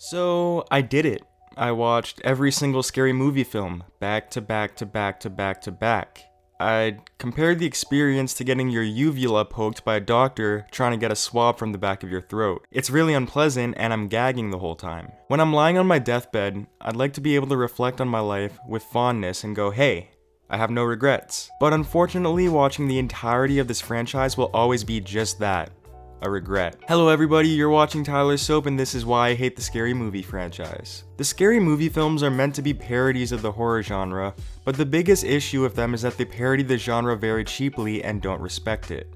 So I did it. I watched every single scary movie film, back to back to back to back to back. I compared the experience to getting your uvula poked by a doctor trying to get a swab from the back of your throat. It's really unpleasant and I'm gagging the whole time. When I'm lying on my deathbed, I'd like to be able to reflect on my life with fondness and go, hey, I have no regrets. But unfortunately, watching the entirety of this franchise will always be just that. A regret. Hello everybody, you're watching Tyler's Soap and this is why I hate the scary movie franchise. The scary movie films are meant to be parodies of the horror genre, but the biggest issue with them is that they parody the genre very cheaply and don't respect it.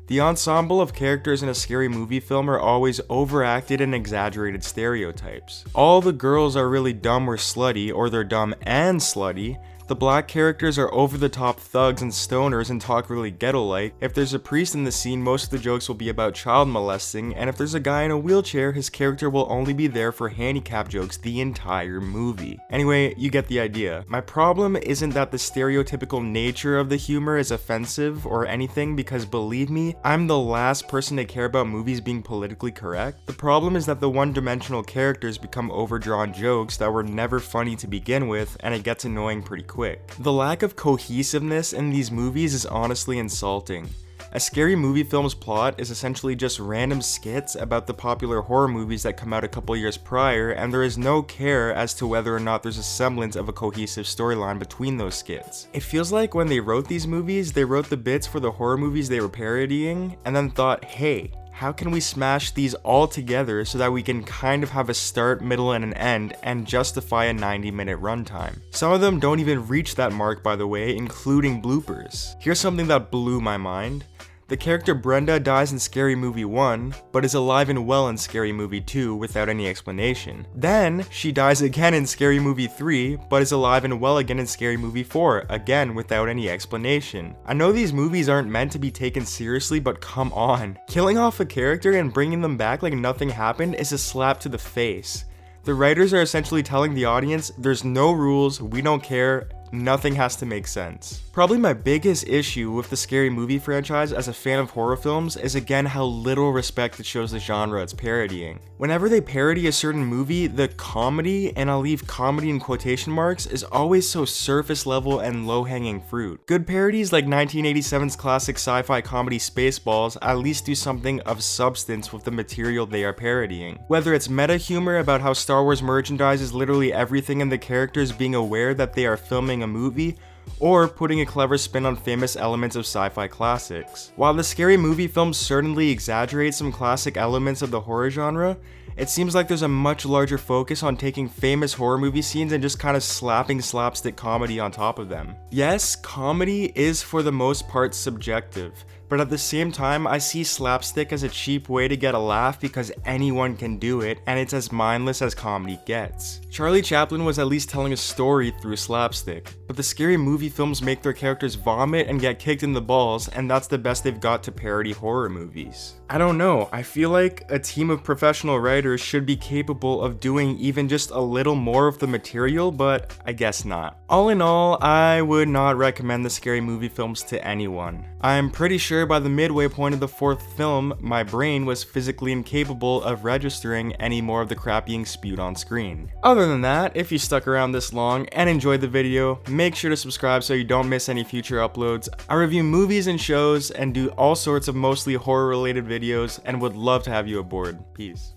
The ensemble of characters in a scary movie film are always overacted and exaggerated stereotypes. All the girls are really dumb or slutty, or they're dumb and slutty. The black characters are over-the-top thugs and stoners and talk really ghetto-like. If there's a priest in the scene, most of the jokes will be about child molesting, and if there's a guy in a wheelchair, his character will only be there for handicap jokes the entire movie. Anyway, you get the idea. My problem isn't that the stereotypical nature of the humor is offensive or anything, because believe me, I'm the last person to care about movies being politically correct. The problem is that the one-dimensional characters become overdrawn jokes that were never funny to begin with, and it gets annoying pretty quick. The lack of cohesiveness in these movies is honestly insulting. A scary movie film's plot is essentially just random skits about the popular horror movies that come out a couple years prior, and there is no care as to whether or not there's a semblance of a cohesive storyline between those skits. It feels like when they wrote these movies, they wrote the bits for the horror movies they were parodying, and then thought, hey, how can we smash these all together so that we can kind of have a start, middle, and an end and justify a 90-minute runtime? Some of them don't even reach that mark, by the way, including bloopers. Here's something that blew my mind. The character Brenda dies in Scary Movie 1, but is alive and well in Scary Movie 2 without any explanation. Then, she dies again in Scary Movie 3, but is alive and well again in Scary Movie 4, again without any explanation. I know these movies aren't meant to be taken seriously, but come on. Killing off a character and bringing them back like nothing happened is a slap to the face. The writers are essentially telling the audience, there's no rules, we don't care, nothing has to make sense. Probably my biggest issue with the scary movie franchise as a fan of horror films is again how little respect it shows the genre it's parodying. Whenever they parody a certain movie, the comedy, and I'll leave comedy in quotation marks, is always so surface level and low-hanging fruit. Good parodies like 1987's classic sci-fi comedy Spaceballs at least do something of substance with the material they are parodying. Whether it's meta humor about how Star Wars merchandise is literally everything and the characters being aware that they are filming a movie, or putting a clever spin on famous elements of sci-fi classics. While the scary movie films certainly exaggerate some classic elements of the horror genre, it seems like there's a much larger focus on taking famous horror movie scenes and just kind of slapping slapstick comedy on top of them. Yes, comedy is for the most part subjective, but at the same time, I see slapstick as a cheap way to get a laugh because anyone can do it, and it's as mindless as comedy gets. Charlie Chaplin was at least telling a story through slapstick, but the scary movie films make their characters vomit and get kicked in the balls, and that's the best they've got to parody horror movies. I don't know, I feel like a team of professional writers should be capable of doing even just a little more of the material, but I guess not. All in all, I would not recommend the scary movie films to anyone. I'm pretty sure by the midway point of the fourth film, my brain was physically incapable of registering any more of the crap being spewed on screen. Other than that, if you stuck around this long and enjoyed the video, make sure to subscribe so you don't miss any future uploads. I review movies and shows and do all sorts of mostly horror related videos and would love to have you aboard. Peace.